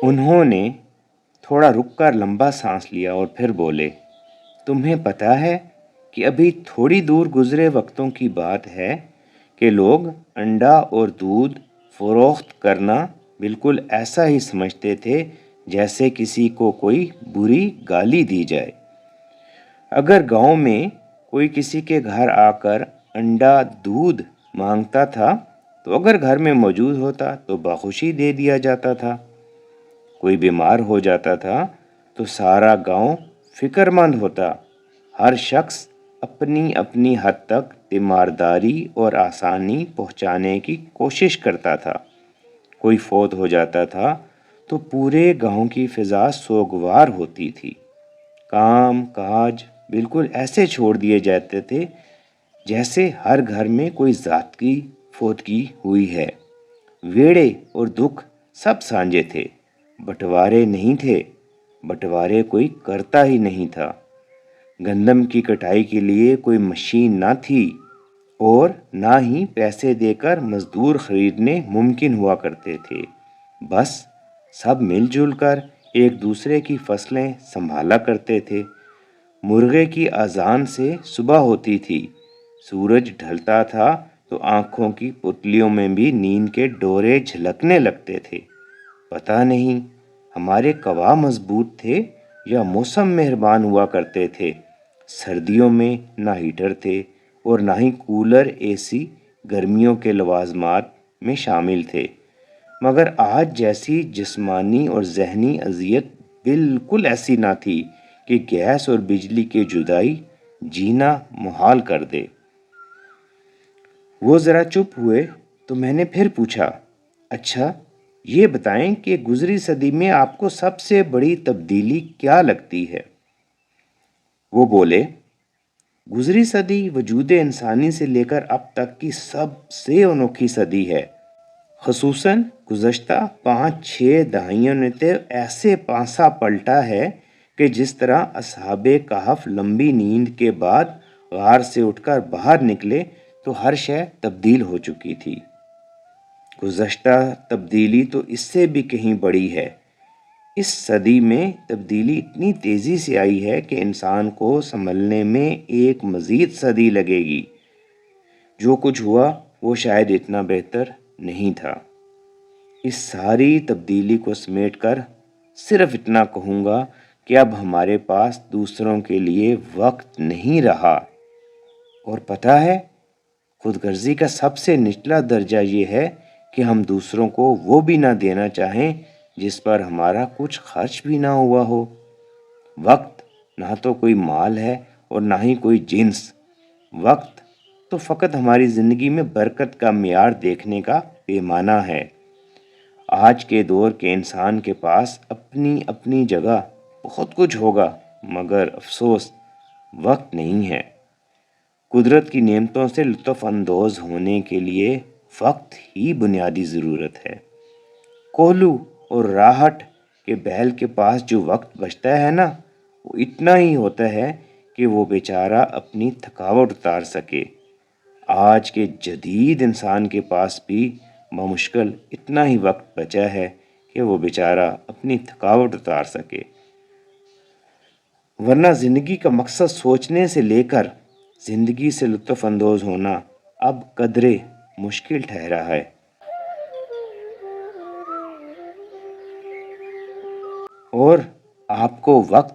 انہوں نے تھوڑا رک کر لمبا سانس لیا اور پھر بولے، تمہیں پتہ ہے کہ ابھی تھوڑی دور گزرے وقتوں کی بات ہے کہ لوگ انڈا اور دودھ فروخت کرنا بالکل ایسا ہی سمجھتے تھے جیسے کسی کو کوئی بری گالی دی جائے۔ اگر گاؤں میں کوئی کسی کے گھر آ کر انڈا دودھ مانگتا تھا تو اگر گھر میں موجود ہوتا تو بخوشی دے دیا جاتا تھا۔ کوئی بیمار ہو جاتا تھا تو سارا گاؤں فکر مند ہوتا۔ ہر شخص اپنی اپنی حد تک تیمارداری اور آسانی پہنچانے کی کوشش کرتا تھا۔ کوئی فوت ہو جاتا تھا تو پورے گاؤں کی فضا سوگوار ہوتی تھی۔ کام کاج بالکل ایسے چھوڑ دیے جاتے تھے جیسے ہر گھر میں کوئی ذات کی فوتگی ہوئی ہے۔ ویڑے اور دکھ سب سانجے تھے، بٹوارے نہیں تھے، بٹوارے کوئی کرتا ہی نہیں تھا۔ گندم کی کٹائی کے لیے کوئی مشین نہ تھی اور نہ ہی پیسے دے کر مزدور خریدنے ممکن ہوا کرتے تھے۔ بس سب مل جل کر ایک دوسرے کی فصلیں سنبھالا کرتے تھے۔ مرغے کی اذان سے صبح ہوتی تھی، سورج ڈھلتا تھا تو آنکھوں کی پتلیوں میں بھی نیند کے ڈورے جھلکنے لگتے تھے۔ پتہ نہیں ہمارے قوا مضبوط تھے یا موسم مہربان ہوا کرتے تھے۔ سردیوں میں نہ ہیٹر تھے اور نہ ہی کولر اے سی گرمیوں کے لوازمات میں شامل تھے، مگر آج جیسی جسمانی اور ذہنی اذیت بالکل ایسی نہ تھی کہ گیس اور بجلی کی جدائی جینا محال کر دے۔ وہ ذرا چپ ہوئے تو میں نے پھر پوچھا، اچھا یہ بتائیں کہ گزری صدی میں آپ کو سب سے بڑی تبدیلی کیا لگتی ہے؟ وہ بولے، گزری صدی وجود انسانی سے لے کر اب تک کی سب سے انوکھی صدی ہے۔ خصوصاً گزشتہ 5-6 دہائیوں نے تو ایسے پانسا پلٹا ہے کہ جس طرح اصحاب کہف لمبی نیند کے بعد غار سے اٹھ کر باہر نکلے تو ہر شے تبدیل ہو چکی تھی۔ گزشتہ تبدیلی تو اس سے بھی کہیں بڑی ہے۔ اس صدی میں تبدیلی اتنی تیزی سے آئی ہے کہ انسان کو سنبھلنے میں ایک مزید صدی لگے گی۔ جو کچھ ہوا وہ شاید اتنا بہتر نہیں تھا۔ اس ساری تبدیلی کو سمیٹ کر صرف اتنا کہوں گا کہ اب ہمارے پاس دوسروں کے لیے وقت نہیں رہا۔ اور پتہ ہے، خود غرضی کا سب سے نچلا درجہ یہ ہے کہ ہم دوسروں کو وہ بھی نہ دینا چاہیں جس پر ہمارا کچھ خرچ بھی نہ ہوا ہو۔ وقت نہ تو کوئی مال ہے اور نہ ہی کوئی جنس۔ وقت تو فقط ہماری زندگی میں برکت کا معیار دیکھنے کا پیمانہ ہے۔ آج کے دور کے انسان کے پاس اپنی اپنی جگہ بہت کچھ ہوگا، مگر افسوس وقت نہیں ہے۔ قدرت کی نعمتوں سے لطف اندوز ہونے کے لیے وقت ہی بنیادی ضرورت ہے۔ کوہلو اور راہٹ کے بیل کے پاس جو وقت بچتا ہے نا، وہ اتنا ہی ہوتا ہے کہ وہ بیچارہ اپنی تھکاوٹ اتار سکے۔ آج کے جدید انسان کے پاس بھی بمشکل اتنا ہی وقت بچا ہے کہ وہ بیچارہ اپنی تھکاوٹ اتار سکے، ورنہ زندگی کا مقصد سوچنے سے لے کر زندگی سے لطف اندوز ہونا اب قدرے مشکل ٹھہرا ہے۔ اور آپ کو وقت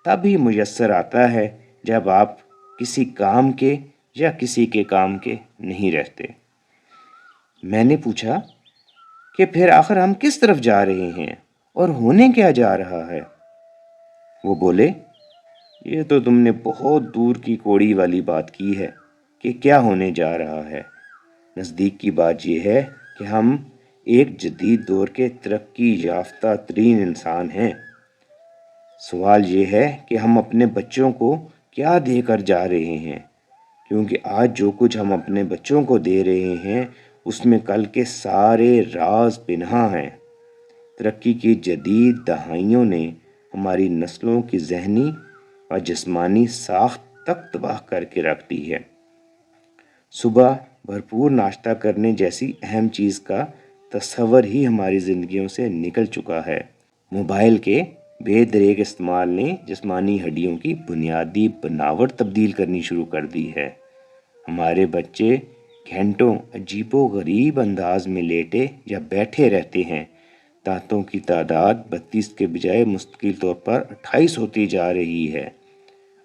تب ہی میسر آتا ہے جب آپ کسی کام کے یا کسی کے کام کے نہیں رہتے۔ میں نے پوچھا کہ پھر آخر ہم کس طرف جا رہے ہیں اور ہونے کیا جا رہا ہے؟ وہ بولے، یہ تو تم نے بہت دور کی کوڑی والی بات کی ہے کہ کیا ہونے جا رہا ہے۔ نزدیک کی بات یہ ہے کہ ہم ایک جدید دور کے ترقی یافتہ ترین انسان ہیں۔ سوال یہ ہے کہ ہم اپنے بچوں کو کیا دے کر جا رہے ہیں، کیونکہ آج جو کچھ ہم اپنے بچوں کو دے رہے ہیں اس میں کل کے سارے راز پنہاں ہیں۔ ترقی کی جدید دہائیوں نے ہماری نسلوں کی ذہنی اور جسمانی ساخت تک تباہ کر کے رکھ دی ہے۔ صبح بھرپور ناشتہ کرنے جیسی اہم چیز کا تصور ہی ہماری زندگیوں سے نکل چکا ہے۔ موبائل کے بے دریغ استعمال نے جسمانی ہڈیوں کی بنیادی بناوٹ تبدیل کرنی شروع کر دی ہے۔ ہمارے بچے گھنٹوں عجیب و غریب انداز میں لیٹے یا بیٹھے رہتے ہیں۔ دانتوں کی تعداد 32 کے بجائے مستقل طور پر 28 ہوتی جا رہی ہے۔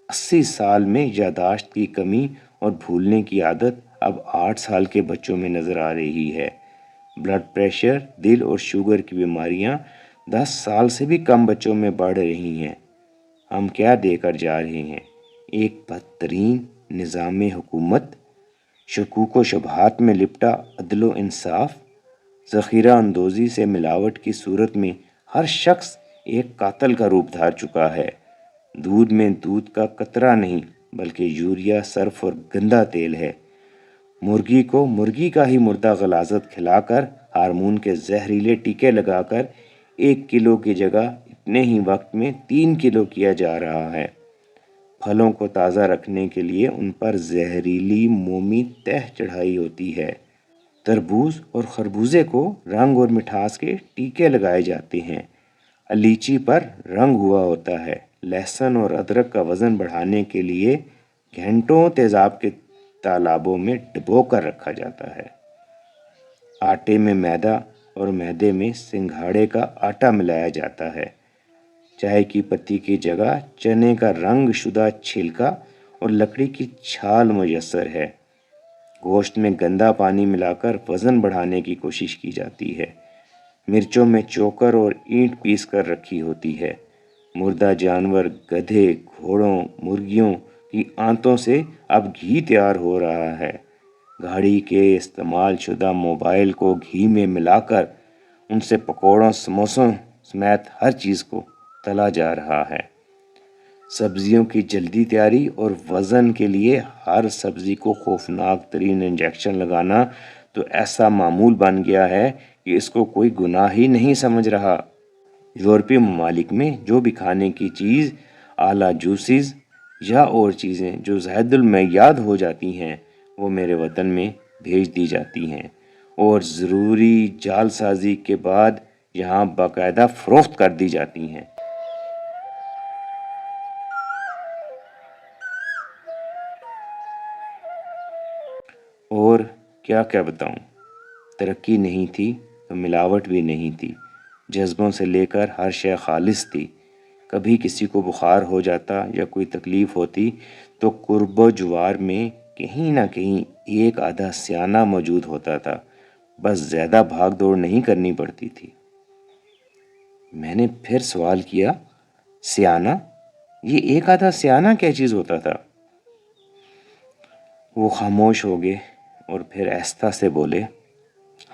80 سال میں یادداشت کی کمی اور بھولنے کی عادت اب 8 سال کے بچوں میں نظر آ رہی ہے۔ بلڈ پریشر، دل اور شوگر کی بیماریاں 10 سال سے بھی کم بچوں میں بڑھ رہی ہیں۔ ہم کیا دے کر جا رہے ہیں؟ ایک بدترین نظام حکومت، شکوک و شبہات میں لپٹا عدل و انصاف، ذخیرہ اندوزی سے ملاوٹ کی صورت میں ہر شخص ایک قاتل کا روپ دھار چکا ہے۔ دودھ میں دودھ کا قطرہ نہیں بلکہ یوریا، سرف اور گندا تیل ہے۔ مرغی کو مرغی کا ہی مردہ غلاظت کھلا کر، ہارمون کے زہریلے ٹیکے لگا کر 1 کلو کی جگہ اتنے ہی وقت میں 3 کلو کیا جا رہا ہے۔ پھلوں کو تازہ رکھنے کے لیے ان پر زہریلی مومی تہ چڑھائی ہوتی ہے۔ تربوز اور خربوزے کو رنگ اور مٹھاس کے ٹیکے لگائے جاتے ہیں۔ لیچی پر رنگ ہوا ہوتا ہے۔ لہسن اور ادرک کا وزن بڑھانے کے لیے گھنٹوں تیزاب کے تالابوں میں ڈبو کر رکھا جاتا ہے۔ آٹے میں میدا اور میدے میں سنگھاڑے کا آٹا ملایا جاتا ہے۔ چائے کی پتی کی جگہ چنے کا رنگ شدہ چھلکا اور لکڑی کی چھال میسر ہے۔ گوشت میں گندا پانی ملا کر وزن بڑھانے کی کوشش کی جاتی ہے۔ مرچوں میں چوکر اور اینٹ پیس کر رکھی ہوتی ہے۔ مردہ جانور، گدھے، گھوڑوں، مرغیوں کی آنتوں سے اب گھی تیار ہو رہا ہے۔ گاڑی کے استعمال شدہ موبائل کو گھی میں ملا کر ان سے پکوڑوں، سموسوں سمیت ہر چیز کو تلا جا رہا ہے۔ سبزیوں کی جلدی تیاری اور وزن کے لیے ہر سبزی کو خوفناک ترین انجیکشن لگانا تو ایسا معمول بن گیا ہے کہ اس کو کوئی گناہ ہی نہیں سمجھ رہا۔ یورپی ممالک میں جو بھی کھانے کی چیز اعلیٰ جوسز یا اور چیزیں جو زائد المیعاد ہو جاتی ہیں وہ میرے وطن میں بھیج دی جاتی ہیں اور ضروری جال سازی کے بعد یہاں باقاعدہ فروخت کر دی جاتی ہیں۔ اور کیا کیا بتاؤں، ترقی نہیں تھی تو ملاوٹ بھی نہیں تھی۔ جذبوں سے لے کر ہر شے خالص تھی۔ کبھی کسی کو بخار ہو جاتا یا کوئی تکلیف ہوتی تو قرب و جوار میں کہیں نہ کہیں ایک آدھا سیانہ موجود ہوتا تھا، بس زیادہ بھاگ دوڑ نہیں کرنی پڑتی تھی۔ میں نے پھر سوال کیا، سیانہ؟ یہ ایک آدھا سیانہ کیا چیز ہوتا تھا؟ وہ خاموش ہو گئے اور پھر آہستہ سے بولے،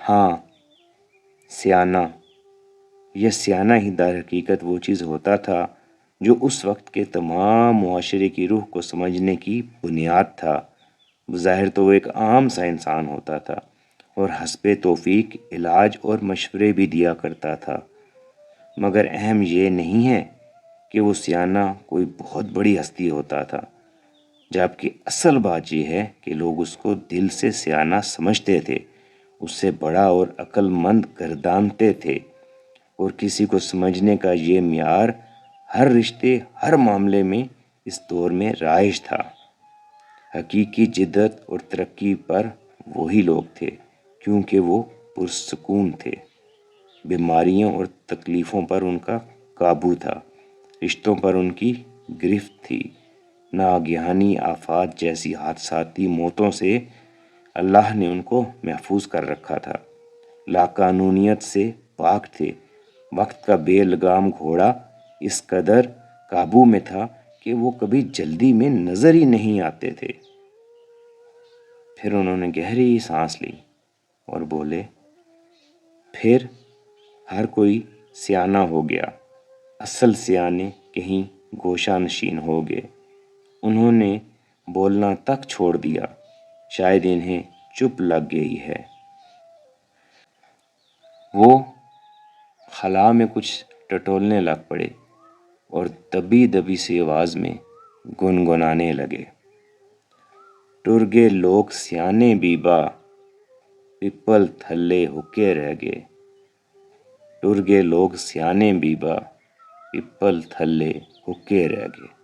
ہاں، سیانہ۔ یہ سیانہ ہی در حقیقت وہ چیز ہوتا تھا جو اس وقت کے تمام معاشرے کی روح کو سمجھنے کی بنیاد تھا۔ بظاہر تو وہ ایک عام سا انسان ہوتا تھا اور حسب توفیق علاج اور مشورے بھی دیا کرتا تھا، مگر اہم یہ نہیں ہے کہ وہ سیانہ کوئی بہت بڑی ہستی ہوتا تھا، جبکہ اصل بات یہ ہے کہ لوگ اس کو دل سے سیانہ سمجھتے تھے، اس سے بڑا اور عقل مند گردانتے تھے، اور کسی کو سمجھنے کا یہ معیار ہر رشتے، ہر معاملے میں اس دور میں رائج تھا۔ حقیقی جدت اور ترقی پر وہی لوگ تھے کیونکہ وہ پرسکون تھے۔ بیماریوں اور تکلیفوں پر ان کا قابو تھا، رشتوں پر ان کی گرفت تھی، ناگہانی آفات جیسی حادثاتی موتوں سے اللہ نے ان کو محفوظ کر رکھا تھا، لاقانونیت سے پاک تھے۔ وقت کا بے لگام گھوڑا اس قدر قابو میں تھا کہ وہ کبھی جلدی میں نظر ہی نہیں آتے تھے۔ پھر انہوں نے گہری سانس لی اور بولے، پھر ہر کوئی سیانہ ہو گیا، اصل سیانے کہیں گوشہ نشین ہو گئے۔ انہوں نے بولنا تک چھوڑ دیا، شاید انہیں چپ لگ گئی ہے۔ وہ خلا میں کچھ ٹٹولنے لگ پڑے اور دبی دبی سی آواز میں گنگنانے لگے، ٹر گے لوگ سیانے بیبا، پیپل تھلے ہوکے رہ گئے۔ ٹر گئے لوگ سیانے بیبا، پپل تھلے حکے رہ گئے۔